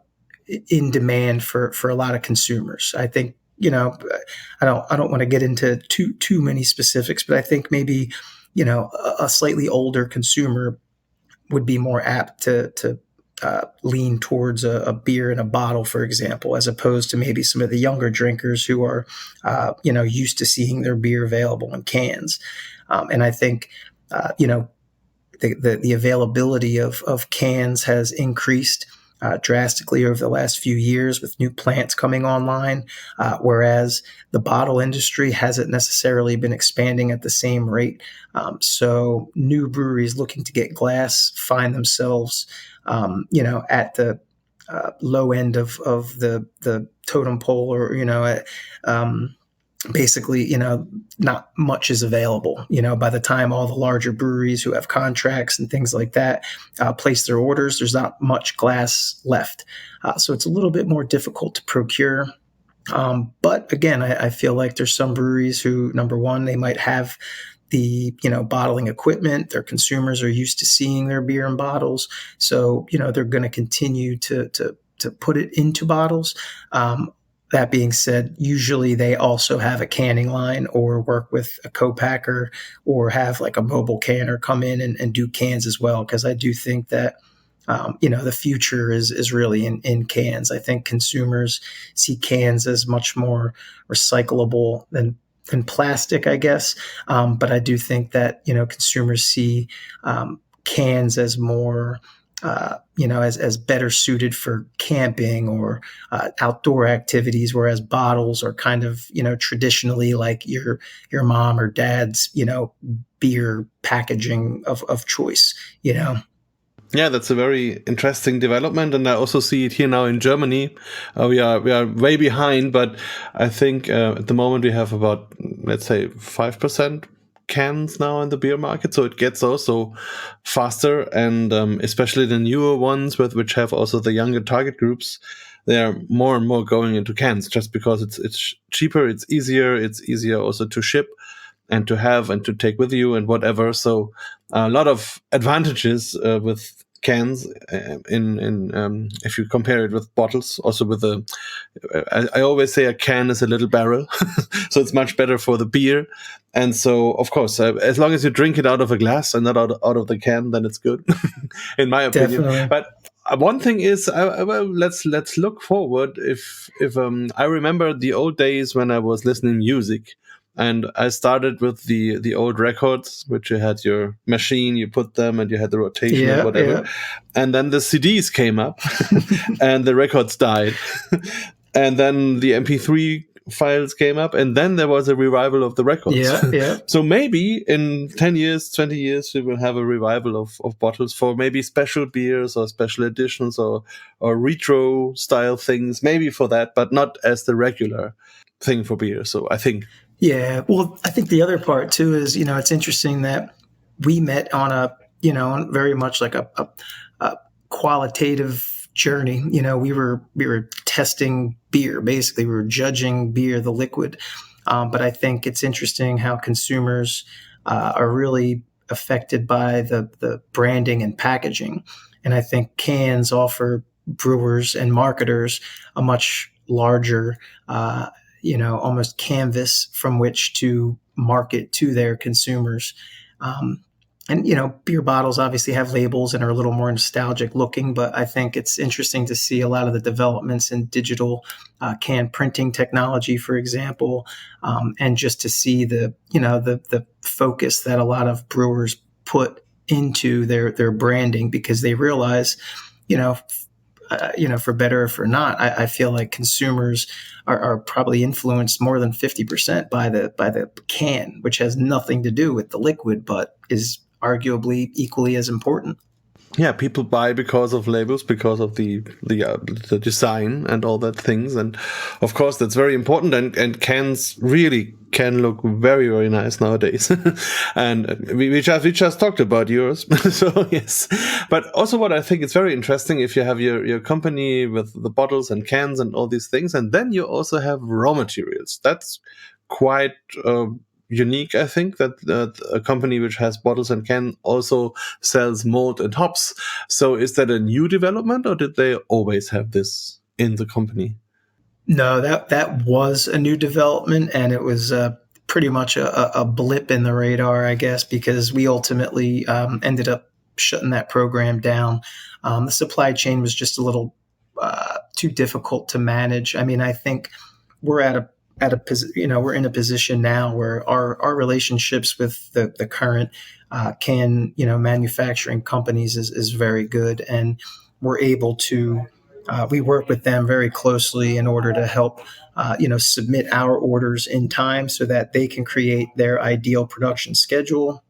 in demand for a lot of consumers. I think I don't want to get into too many specifics, but I think maybe a slightly older consumer would be more apt to lean towards a beer in a bottle, for example, as opposed to maybe some of the younger drinkers who are used to seeing their beer available in cans. And I think the availability of cans has increased drastically over the last few years with new plants coming online, whereas the bottle industry hasn't necessarily been expanding at the same rate. So new breweries looking to get glass find themselves, at the low end of the totem pole, or basically, not much is available. By the time all the larger breweries who have contracts and things like that place their orders, there's not much glass left. So it's a little bit more difficult to procure. But again, I feel like there's some breweries who, number one, they might have the bottling equipment. Their consumers are used to seeing their beer in bottles, so they're going to continue to put it into bottles. that being said, usually they also have a canning line or work with a co-packer or have like a mobile canner come in and do cans as well. Because I do think that the future is really in cans. I think consumers see cans as much more recyclable than plastic, I guess. But I do think that consumers see cans as more as better suited for camping or outdoor activities, whereas bottles are kind of traditionally like your mom or dad's beer packaging of choice. Yeah, that's a very interesting development, and I also see it here now in Germany. We are way behind, but I think at the moment we have about, let's say, 5% cans now in the beer market, so it gets also faster, and especially the newer ones which have also the younger target groups, they are more and more going into cans just because it's cheaper, it's easier also to ship and to have and to take with you and whatever. So a lot of advantages with cans in if you compare it with bottles. Also with I always say a can is a little barrel, so it's much better for the beer. And so, of course, as long as you drink it out of a glass and not out of the can, then it's good, in my opinion. Definitely. But one thing is, well, let's look forward. If I remember the old days when I was listening music, and I started with the old records, which you had your machine, you put them, and you had the rotation and whatever. Yeah. And then the CDs came up, and the records died, and then the MP3 files came up, and then there was a revival of the records. Yeah. So maybe in 10 years, 20 years, we will have a revival of bottles for maybe special beers or special editions or retro style things, maybe for that, but not as the regular thing for beer. So I think. Yeah. Well, I think the other part too is, it's interesting that we met on on very much like a qualitative journey. We were testing beer. Basically, we were judging beer, the liquid. But I think it's interesting how consumers are really affected by the branding and packaging. And I think cans offer brewers and marketers a much larger, almost canvas from which to market to their consumers. And beer bottles obviously have labels and are a little more nostalgic looking, but I think it's interesting to see a lot of the developments in digital can printing technology, for example, and just to see the focus that a lot of brewers put into their branding, because they realize, for better or for not, I feel like consumers are probably influenced more than 50% by the can, which has nothing to do with the liquid, but is arguably equally as important. Yeah, people buy because of labels, because of the design and all that things, and of course that's very important. And cans really can look very, very nice nowadays. And we just talked about yours, so yes. But also, what I think is very interesting, if you have your company with the bottles and cans and all these things, and then you also have raw materials. That's quite unique, I think, that a company which has bottles and can also sells malt and hops. So is that a new development, or did they always have this in the company? No, that was a new development, and it was pretty much a blip in the radar, I guess, because we ultimately ended up shutting that program down. The supply chain was just a little too difficult to manage. I mean, I think we're we're in a position now where our relationships with the current can manufacturing companies is very good, and we're able to we work with them very closely in order to help submit our orders in time so that they can create their ideal production schedule,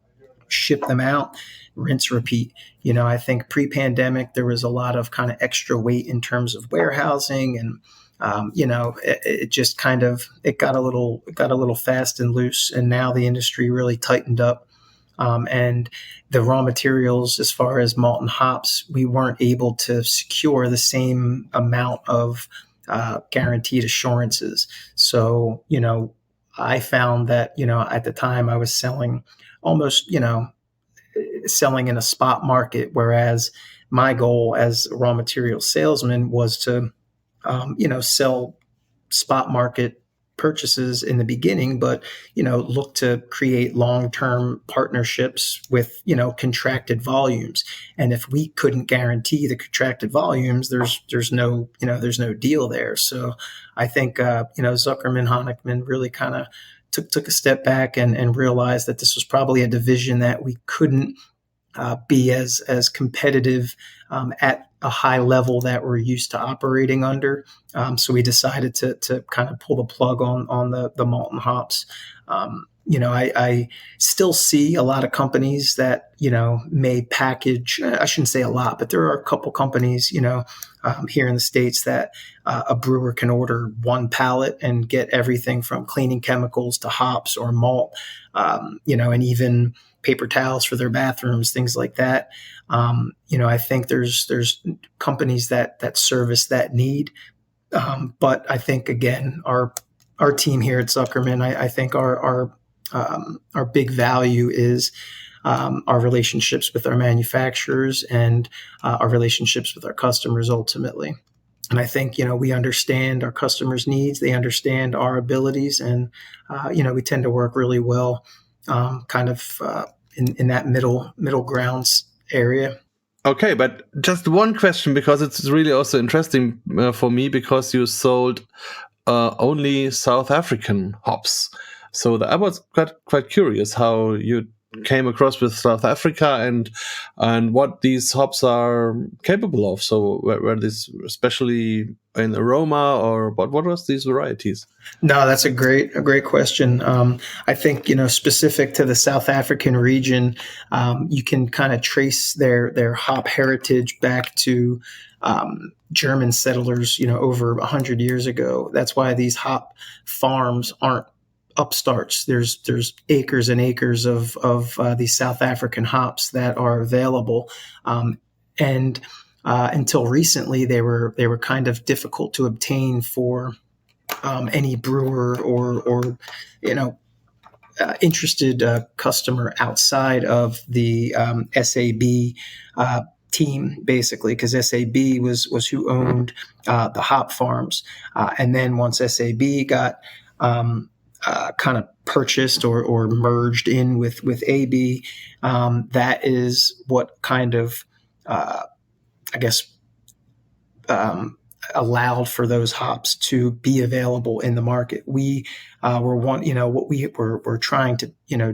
ship them out, rinse, repeat. I think pre-pandemic there was a lot of kind of extra weight in terms of warehousing, and it just kind of it got a little fast and loose, and now the industry really tightened up. And the raw materials, as far as malt and hops, we weren't able to secure the same amount of guaranteed assurances. So, I found that, at the time I was selling almost, selling in a spot market, whereas my goal as a raw material salesman was to, sell spot market purchases in the beginning, but, look to create long-term partnerships with, contracted volumes. And if we couldn't guarantee the contracted volumes, there's no deal there. So I think, Zuckerman Honickman really kind of took a step back and realized that this was probably a division that we couldn't be as competitive at a high level that we're used to operating under. So we decided to kind of pull the plug on the malt and hops. I still see a lot of companies that, may package, I shouldn't say a lot, but there are a couple companies, here in the States that a brewer can order one pallet and get everything from cleaning chemicals to hops or malt, and even paper towels for their bathrooms, things like that. I think there's companies that service that need. But I think, again, our team here at Zuckerman, I think our big value is our relationships with our manufacturers and our relationships with our customers ultimately. And I think, we understand our customers' needs, they understand our abilities, and, we tend to work really well in that middle grounds area. Okay, but just one question, because it's really also interesting for me, because you sold only South African hops. So I was quite curious how you came across with South Africa and what these hops are capable of. So were these especially in aroma, or what was these varieties? No, that's a great question. I think, specific to the South African region, you can kind of trace their hop heritage back to German settlers, over 100 years ago. That's why these hop farms aren't upstarts. There's acres and acres of these South African hops that are available, and until recently they were kind of difficult to obtain for any brewer or interested customer outside of the SAB team, basically, because SAB was who owned the hop farms, and then once SAB got kind of purchased or merged in with AB, that is what kind of, allowed for those hops to be available in the market. We what we were trying to,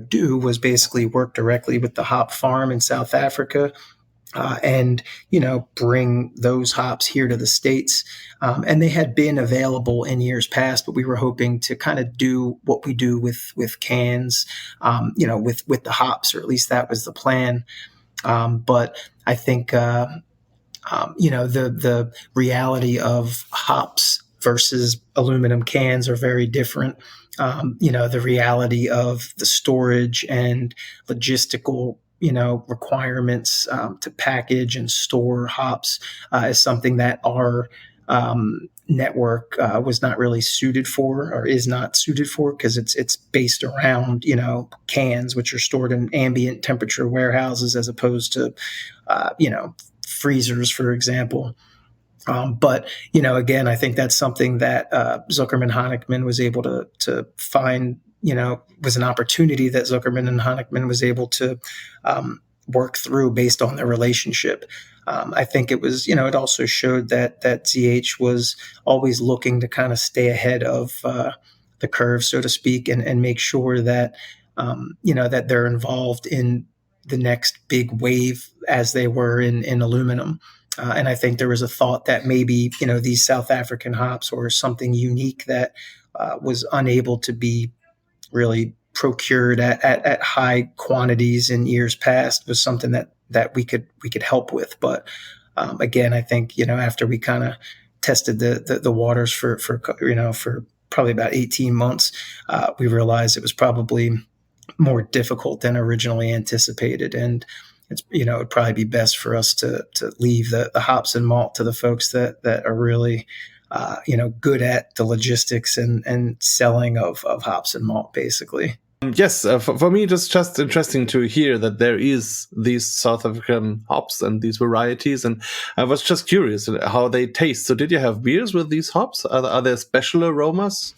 do was basically work directly with the hop farm in South Africa, and bring those hops here to the States. And they had been available in years past, but we were hoping to kind of do what we do with cans, with the hops, or at least that was the plan. But I think, the reality of hops versus aluminum cans are very different. The reality of the storage and logistical requirements to package and store hops is something that our network was not really suited for, or is not suited for, because it's based around cans, which are stored in ambient temperature warehouses, as opposed to freezers, for example. But again, I think that's something that Zuckerman Honickman was able to find. Was an opportunity that Zuckerman and Honickman was able to work through based on their relationship. I think it was, it also showed that ZH was always looking to kind of stay ahead of the curve, so to speak, and make sure that, that they're involved in the next big wave, as they were in aluminum. And I think there was a thought that maybe, these South African hops, or something unique that was unable to be really procured at high quantities in years past, was something that we could help with. But again, I think after we kind of tested the waters for probably about 18 months, we realized it was probably more difficult than originally anticipated, and it's it'd probably be best for us to leave the hops and malt to the folks that are really good at the logistics and selling of hops and malt, basically. Yes, for me, it's just interesting to hear that there is these South African hops and these varieties, and I was just curious how they taste. So, did you have beers with these hops? Are there special aromas?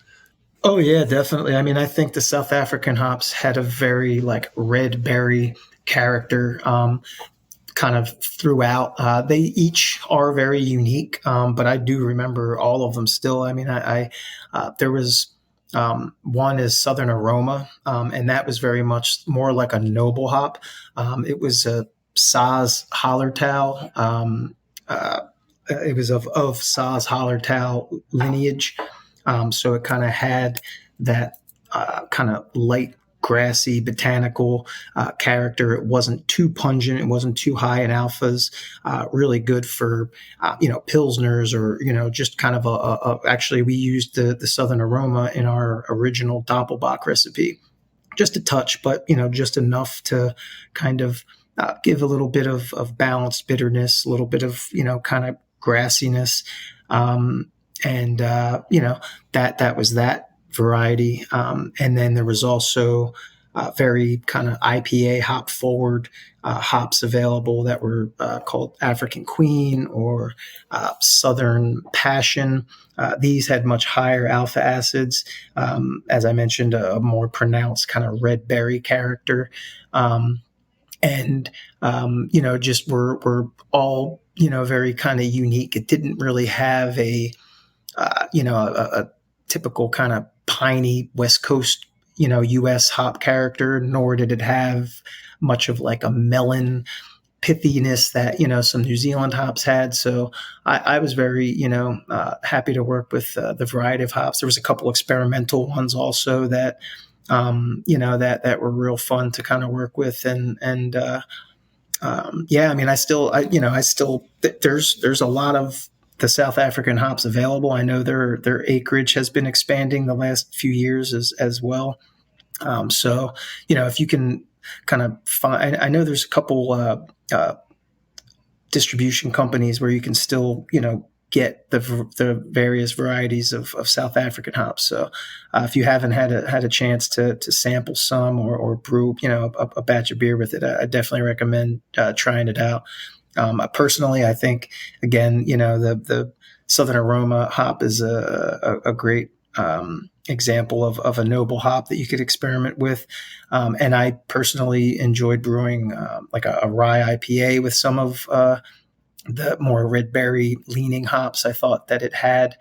Oh yeah, definitely. I mean, I think the South African hops had a very like red berry character. Kind of throughout. They each are very unique, but I do remember all of them still. I mean, there was one is Southern Aroma, and that was very much more like a noble hop. It was a Saaz Hallertau. It was of Saaz Hallertau lineage, so it kind of had that kind of light grassy botanical character. It wasn't too pungent. It wasn't too high in alphas. Really good for pilsners or just kind of actually we used the Southern Aroma in our original Doppelbock recipe, just a touch, but just enough to kind of give a little bit of balanced bitterness, a little bit of kind of grassiness, and that was that variety. And then there was also very kind of IPA hop forward hops available that were called African Queen or Southern Passion. These had much higher alpha acids. As I mentioned, a more pronounced kind of red berry character. Just were all, very kind of unique. It didn't really have a typical kind of piney West Coast, U.S. hop character, nor did it have much of like a melon pithiness that, some New Zealand hops had. So I was very, happy to work with the variety of hops. There was a couple experimental ones also that, that were real fun to kind of work with. I mean, there's a lot of the South African hops available. I know their acreage has been expanding the last few years as well. So, if you can kind of find, I know there's a couple distribution companies where you can still, get the various varieties of South African hops. So, if you haven't had a chance to sample some or brew, a batch of beer with it, I definitely recommend trying it out. Personally, I think again, the Southern Aroma hop is a great example of a noble hop that you could experiment with. And I personally enjoyed brewing like a rye IPA with some of the more red berry leaning hops. I thought that it had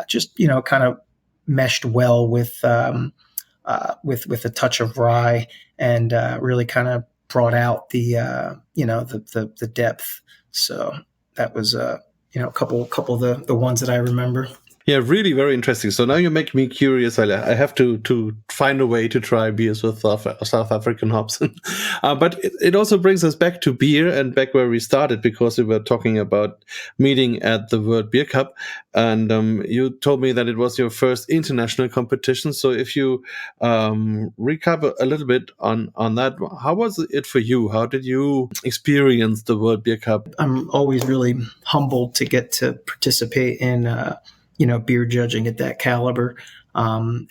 just kind of meshed well with a touch of rye and really kind of brought out the the depth. So that was a couple of the ones that I remember. Yeah, really very interesting. So now you make me curious. I have to find a way to try beers with South African hops. But it also brings us back to beer and back where we started, because we were talking about meeting at the World Beer Cup. And you told me that it was your first international competition. So if you recap a little bit on that, how was it for you? How did you experience the World Beer Cup? I'm always really humbled to get to participate in beer judging at that caliber. I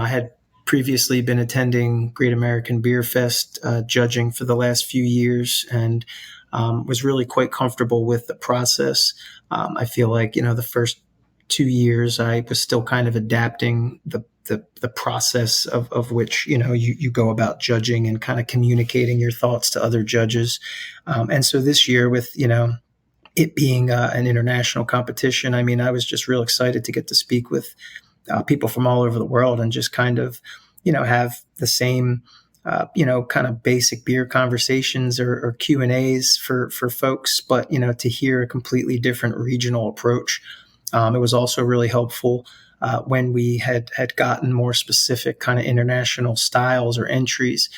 had previously been attending Great American Beer Fest judging for the last few years and was really quite comfortable with the process. I feel like, the first 2 years I was still kind of adapting the process of which, you go about judging and kind of communicating your thoughts to other judges. And so this year with, it being an international competition, I mean, I was just real excited to get to speak with people from all over the world and just kind of, have the same, kind of basic beer conversations or Q&As for folks, but, to hear a completely different regional approach. It was also really helpful when we had gotten more specific kind of international styles or entries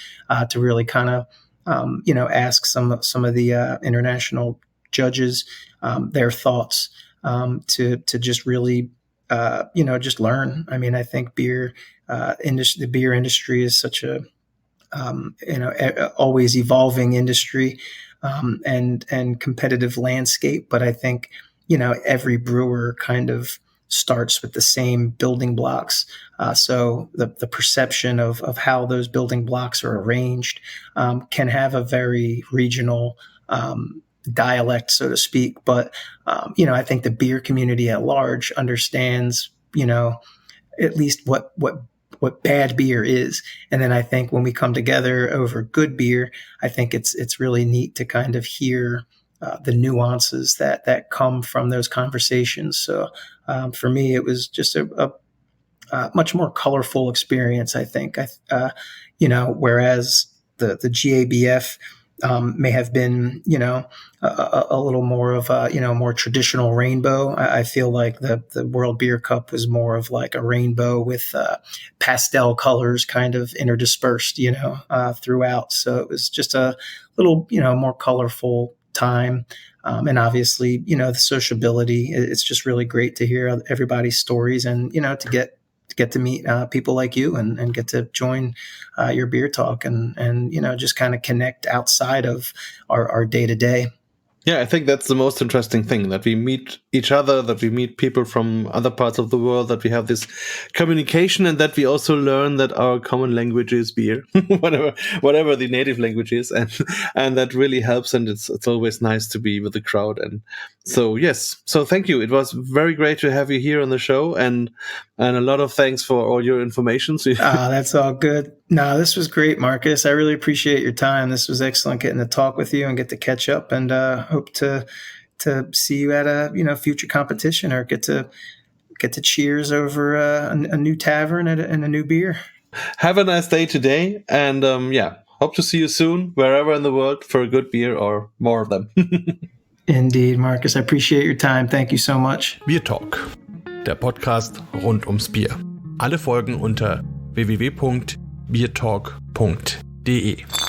to really kind of, ask some of the international judges their thoughts to just really just learn. I mean, I think the beer industry is such a always evolving industry and competitive landscape, but I think every brewer kind of starts with the same building blocks. So the perception of how those building blocks are arranged can have a very regional dialect, so to speak. But, I think the beer community at large understands, at least what bad beer is. And then I think when we come together over good beer, I think it's really neat to kind of hear the nuances that come from those conversations. So for me, it was just a much more colorful experience, I think. Whereas the GABF may have been, a little more of a, more traditional rainbow. I feel like the World Beer Cup was more of like a rainbow with pastel colors kind of interdispersed, throughout. So it was just a little, more colorful time. And obviously, the sociability, it's just really great to hear everybody's stories and, to get to meet people like you and get to join your beer talk and just kind of connect outside of our day to day. Yeah, I think that's the most interesting thing, that we meet each other, that we meet people from other parts of the world, that we have this communication, and that we also learn that our common language is beer, whatever the native language is, and that really helps. And it's always nice to be with the crowd. And so, yes, so thank you. It was very great to have you here on the show, and a lot of thanks for all your information. That's all good. No, this was great, Marcus. I really appreciate your time. This was excellent getting to talk with you and get to catch up, and hope to see you at a future competition, or get to cheers over a new tavern and a new beer. Have a nice day today, and hope to see you soon wherever in the world for a good beer or more of them. Indeed, Marcus. I appreciate your time. Thank you so much. BierTalk, der Podcast rund ums Bier. Alle Folgen unter www.biertalk.de.